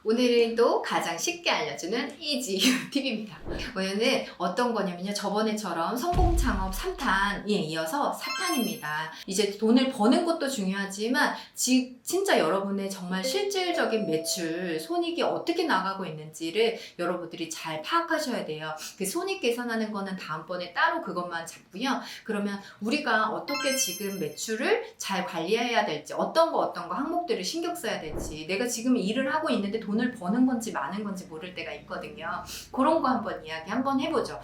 오늘은 또 가장 쉽게 알려주는 이지 팁입니다. 오늘은 어떤 거냐면요. 저번에처럼 성공 창업 3탄에 이어서 4탄입니다. 이제 돈을 버는 것도 중요하지만 진짜 여러분의 정말 실질적인 매출, 손익이 어떻게 나가고 있는지를 여러분들이 잘 파악하셔야 돼요. 그 손익 계산하는 거는 다음번에 따로 그것만 잡고요. 그러면 우리가 어떻게 지금 매출을 잘 관리해야 될지, 어떤 거 항목들을 신경 써야 될지, 내가 지금 일을 하고 있는데 돈을 버는 건지 마는 건지 모를 때가 있거든요. 그런 거 한번 이야기 한번 해보죠.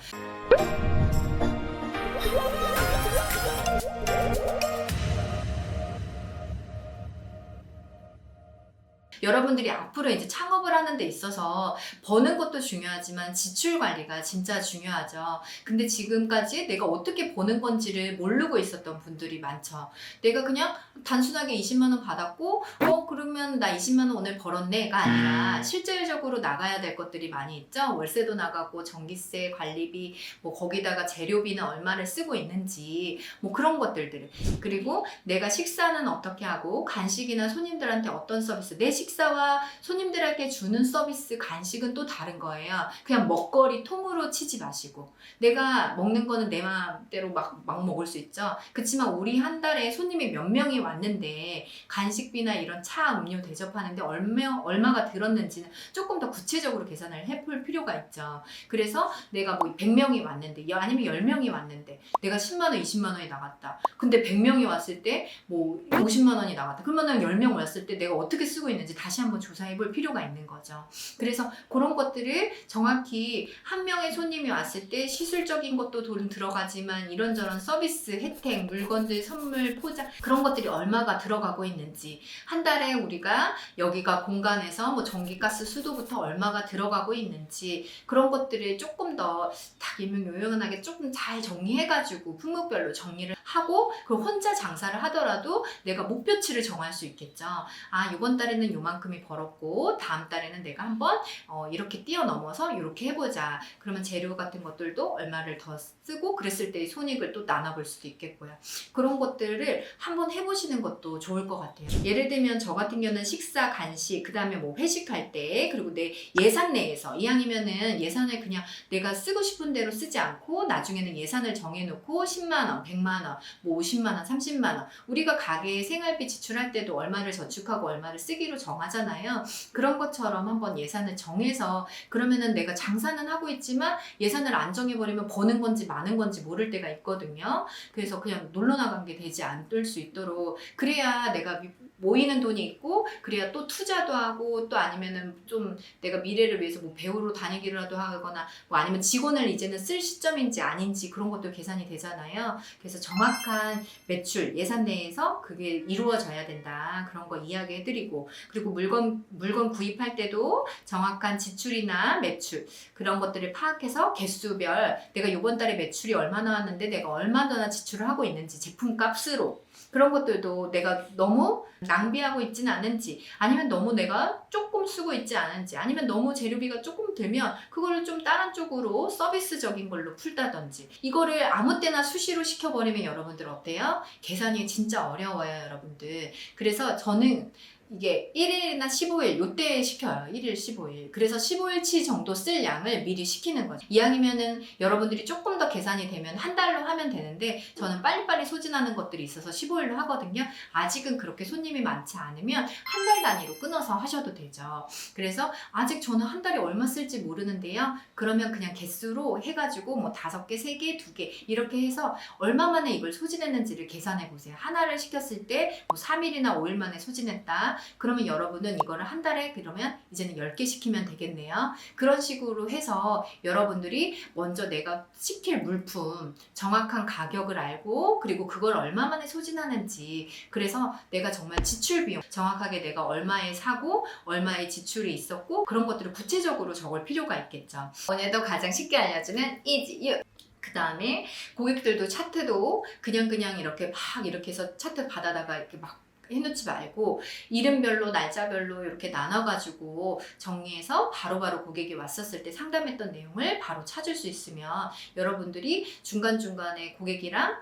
여러분들이 앞으로 이제 창업을 하는 데 있어서 버는 것도 중요하지만 지출 관리가 진짜 중요하죠. 근데 지금까지 내가 어떻게 버는 건지를 모르고 있었던 분들이 많죠. 내가 그냥 단순하게 20만 원 받았고 그러면 나 20만 원 오늘 벌었네가 아니라 실질적으로 나가야 될 것들이 많이 있죠. 월세도 나가고 전기세, 관리비, 뭐 거기다가 재료비는 얼마를 쓰고 있는지 뭐 그런 것들을, 그리고 내가 식사는 어떻게 하고 간식이나 손님들한테 어떤 서비스, 내 식사와 손님들에게 주는 서비스, 간식은 또 다른 거예요. 그냥 먹거리 통으로 치지 마시고, 내가 먹는 거는 내 마음대로 막 먹을 수 있죠. 그렇지만 우리 한 달에 손님이 몇 명이 왔는데 간식비나 이런 차, 음료 대접하는데 얼마가 들었는지는 조금 더 구체적으로 계산을 해볼 필요가 있죠. 그래서 내가 뭐 100명이 왔는데 아니면 10명이 왔는데 내가 10만 원, 20만 원이 나갔다. 근데 100명이 왔을 때 뭐 50만 원이 나갔다. 그러면 10명 왔을 때 내가 어떻게 쓰고 있는지 다시 한번 조사해 볼 필요가 있는 거죠. 그래서 그런 것들을 정확히 한 명의 손님이 왔을 때 시술적인 것도 돈 들어가지만 이런저런 서비스, 혜택, 물건들, 선물, 포장, 그런 것들이 얼마가 들어가고 있는지, 한 달에 우리가 여기가 공간에서 뭐 전기가스, 수도부터 얼마가 들어가고 있는지, 그런 것들을 조금 더 딱 요용하게 조금 잘 정리해가지고 품목별로 정리를 하고, 그리고 혼자 장사를 하더라도 내가 목표치를 정할 수 있겠죠. 아, 이번 달에는 요만큼이 벌었고 다음 달에는 내가 한번 이렇게 뛰어넘어서 이렇게 해보자. 그러면 재료 같은 것들도 얼마를 더 쓰고 그랬을 때 손익을 또 나눠볼 수도 있겠고요. 그런 것들을 한번 해보시는 것도 좋을 것 같아요. 예를 들면 저 같은 경우는 식사, 간식, 그 다음에 뭐 회식할 때, 그리고 내 예산 내에서 이왕이면은 예산을 그냥 내가 쓰고 싶은 대로 쓰지 않고 나중에는 예산을 정해놓고 10만 원, 100만 원, 뭐 50만 원, 30만 원, 우리가 가게에 생활비 지출할 때도 얼마를 저축하고 얼마를 쓰기로 정하잖아요. 그런 것처럼 한번 예산을 정해서, 그러면은 내가 장사는 하고 있지만 예산을 안 정해버리면 버는 건지 마는 건지 모를 때가 있거든요. 그래서 그냥 놀러 나간 게 되지 않을 수 있도록, 그래야 내가 모이는 돈이 있고, 그래야 또 투자도 하고, 또 아니면은 좀 내가 미래를 위해서 뭐 배우러 다니기라도 하거나, 뭐 아니면 직원을 이제는 쓸 시점인지 아닌지 그런 것도 계산이 되잖아요. 그래서 정확한 매출, 예산 내에서 그게 이루어져야 된다. 그런 거 이야기해드리고, 그리고 물건 구입할 때도 정확한 지출이나 매출, 그런 것들을 파악해서 개수별, 내가 이번 달에 매출이 얼마 나왔는데 내가 얼마나 지출을 하고 있는지, 제품 값으로, 그런 것들도 내가 너무 낭비하고 있지는 않은지, 아니면 너무 내가 조금 쓰고 있지 않은지, 아니면 너무 재료비가 조금 들면 그거를 좀 다른 쪽으로 서비스적인 걸로 풀다든지, 이거를 아무 때나 수시로 시켜버리면 여러분들 어때요? 계산이 진짜 어려워요, 여러분들. 그래서 저는 이게 1일이나 15일 요때 시켜요. 1일, 15일. 그래서 15일치 정도 쓸 양을 미리 시키는 거죠. 이왕이면은 여러분들이 조금 더 계산이 되면 한 달로 하면 되는데, 저는 빨리빨리 소진하는 것들이 있어서 15일로 하거든요. 아직은 그렇게 손님이 많지 않으면 한 달 단위로 끊어서 하셔도 되죠. 그래서 아직 저는 한 달에 얼마 쓸지 모르는데요. 그러면 그냥 개수로 해가지고 뭐 5개, 3개, 2개 이렇게 해서 얼마 만에 이걸 소진했는지를 계산해 보세요. 하나를 시켰을 때 뭐 3일이나 5일 만에 소진했다. 그러면 여러분은 이거를 한 달에 그러면 이제는 10개 시키면 되겠네요. 그런 식으로 해서 여러분들이 먼저 내가 시킬 물품 정확한 가격을 알고, 그리고 그걸 얼마 만에 소진하는지, 그래서 내가 정말 지출 비용 정확하게 내가 얼마에 사고 얼마의 지출이 있었고, 그런 것들을 구체적으로 적을 필요가 있겠죠. 오늘도 가장 쉽게 알려주는 이지 그 다음에 고객들도 차트도 그냥 이렇게 막 이렇게 해서 차트 받아다가 이렇게 막 해놓지 말고, 이름별로 날짜별로 이렇게 나눠가지고 정리해서 바로바로 고객이 왔었을 때 상담했던 내용을 바로 찾을 수 있으면 여러분들이 중간중간에 고객이랑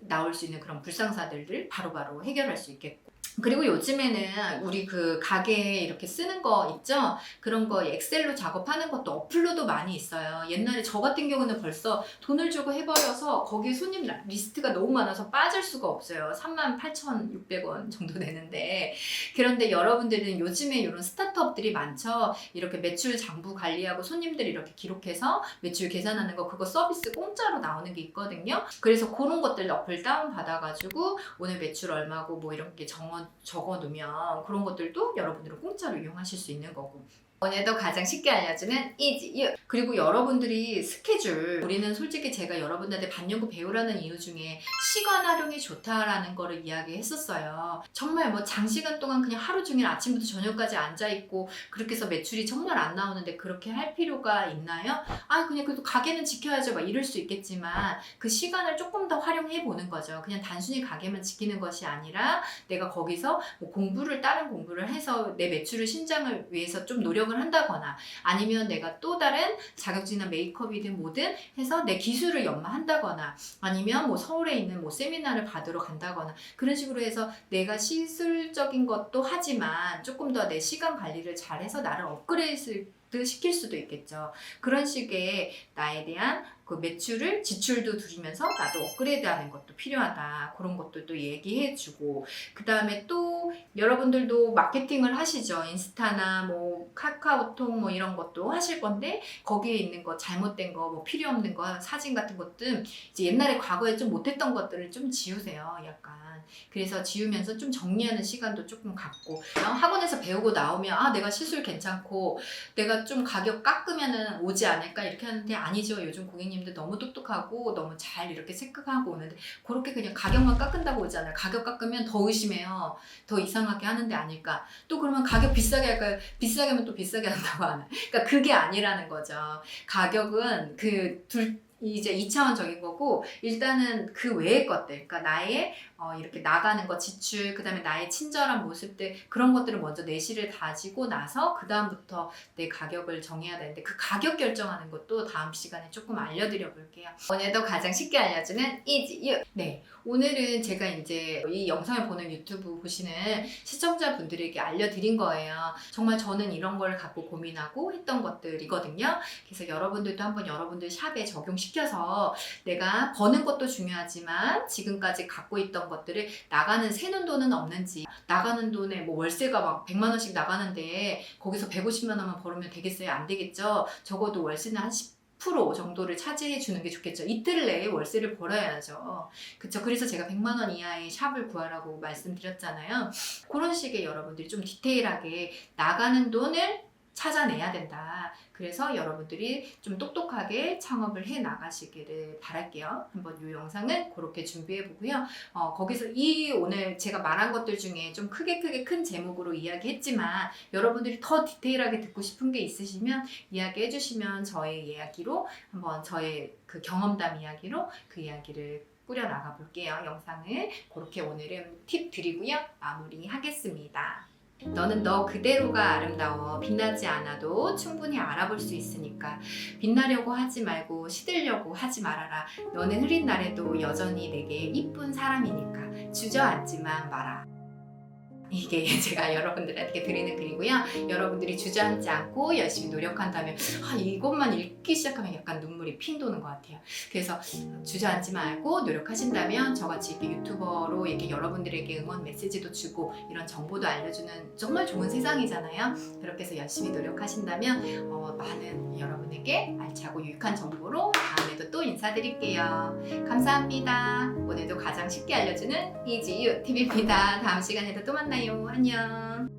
나올 수 있는 그런 불상사들을 바로바로 해결할 수 있겠고, 그리고 요즘에는 우리 그 가게에 이렇게 쓰는 거 있죠? 그런 거 엑셀로 작업하는 것도 어플로도 많이 있어요. 옛날에 저 같은 경우는 벌써 돈을 주고 해버려서 거기에 손님 리스트가 너무 많아서 빠질 수가 없어요. 38,600원 정도 되는데. 그런데 여러분들은 요즘에 이런 스타트업들이 많죠? 이렇게 매출 장부 관리하고 손님들 이렇게 기록해서 매출 계산하는 거 그거 서비스 공짜로 나오는 게 있거든요. 그래서 그런 것들 어플 다운받아가지고 오늘 매출 얼마고 뭐 이런 게 적어 놓으면 그런 것들도 여러분들은 공짜로 이용하실 수 있는 거고. 오늘도 가장 쉽게 알려주는 이지. 그리고 여러분들이 스케줄, 우리는 솔직히 제가 여러분들한테 반영구 배우라는 이유 중에 시간 활용이 좋다라는 거를 이야기했었어요. 정말 뭐 장시간 동안 그냥 하루 종일 아침부터 저녁까지 앉아있고 그렇게 해서 매출이 정말 안 나오는데 그렇게 할 필요가 있나요? 아, 그냥 그래도 가게는 지켜야죠 막 이럴 수 있겠지만 그 시간을 조금 더 활용해 보는 거죠. 그냥 단순히 가게만 지키는 것이 아니라 내가 거기서 뭐 다른 공부를 해서 내 매출을 신장을 위해서 좀 노력을 한다거나 아니면 내가 또 다른 자격증이나 메이크업이든 뭐든 해서 내 기술을 연마한다거나 아니면 뭐 서울에 있는 뭐 세미나를 받으러 간다거나 그런 식으로 해서 내가 시술적인 것도 하지만 조금 더 내 시간 관리를 잘해서 나를 업그레이드 시킬 수도 있겠죠. 그런 식의 나에 대한 그 매출을 지출도 줄이면서 나도 업그레이드하는 것도 필요하다. 그런 것들도 얘기해주고 그 다음에 또 여러분들도 마케팅을 하시죠. 인스타나 뭐 카카오톡 뭐 이런 것도 하실 건데 거기에 있는 거 잘못된 거 뭐 필요 없는 거 사진 같은 것들 이제 옛날에 과거에 좀 못했던 것들을 좀 지우세요. 약간 그래서 지우면서 좀 정리하는 시간도 조금 갖고 학원에서 배우고 나오면 아 내가 시술 괜찮고 내가 좀 가격 깎으면은 오지 않을까 이렇게 하는데 아니죠. 요즘 고객님들 너무 똑똑하고 너무 잘 이렇게 생각하고 오는데 그렇게 그냥 가격만 깎은다고 오지 않아요. 가격 깎으면 더 의심해요. 더 이상하게 하는데 아닐까. 또 그러면 가격 비싸게 할까요? 비싸게 하면 또 비싸게 한다고 하나요? 그러니까 그게 아니라는 거죠. 가격은 이제 2차원적인 거고 일단은 그 외의 것들 그러니까 나의 이렇게 나가는 거 지출 그 다음에 나의 친절한 모습들 그런 것들을 먼저 내실을 다지고 나서 그 다음부터 내 가격을 정해야 되는데 그 가격 결정하는 것도 다음 시간에 조금 알려드려 볼게요. 오늘도 가장 쉽게 알려주는 이지. 네, 오늘은 제가 이제 이 영상을 보는 유튜브 보시는 시청자분들에게 알려드린 거예요. 정말 저는 이런 걸 갖고 고민하고 했던 것들이거든요. 그래서 여러분들도 한번 여러분들 샵에 적용시켜서 내가 버는 것도 중요하지만 지금까지 갖고 있던 것들을 나가는 새는 돈은 없는지 나가는 돈에 뭐 월세가 막 100만 원씩 나가는데 거기서 150만 원만 벌으면 되겠어요? 안 되겠죠? 적어도 월세는 한 10% 정도를 차지해 주는 게 좋겠죠. 이틀 내에 월세를 벌어야죠. 그쵸? 그래서 제가 100만 원 이하의 샵을 구하라고 말씀드렸잖아요. 그런 식의 여러분들이 좀 디테일하게 나가는 돈을 찾아내야 된다. 그래서 여러분들이 좀 똑똑하게 창업을 해 나가시기를 바랄게요. 한번 이 영상은 그렇게 준비해 보고요. 거기서 오늘 제가 말한 것들 중에 좀 크게 큰 제목으로 이야기했지만 여러분들이 더 디테일하게 듣고 싶은 게 있으시면 이야기해 주시면 저의 이야기로 한번 저의 그 경험담 이야기로 그 이야기를 꾸려나가 볼게요. 영상을 그렇게 오늘은 팁 드리고요. 마무리하겠습니다. 너는 너 그대로가 아름다워. 빛나지 않아도 충분히 알아볼 수 있으니까 빛나려고 하지 말고 시들려고 하지 말아라. 너는 흐린 날에도 여전히 내게 이쁜 사람이니까 주저앉지만 마라. 이게 제가 여러분들에게 드리는 글이고요. 여러분들이 주저앉지 않고 열심히 노력한다면 이것만 읽기 시작하면 약간 눈물이 핑 도는 것 같아요. 그래서 주저앉지 말고 노력하신다면 저같이 이렇게 유튜버로 이렇게 여러분들에게 응원 메시지도 주고 이런 정보도 알려주는 정말 좋은 세상이잖아요. 그렇게 해서 열심히 노력하신다면 많은 여러분에게 알차고 유익한 정보로 다음에도 또 인사드릴게요. 감사합니다. 오늘도 가장 쉽게 알려주는 이지유 TV입니다. 다음 시간에도 또 만나요. 안녕.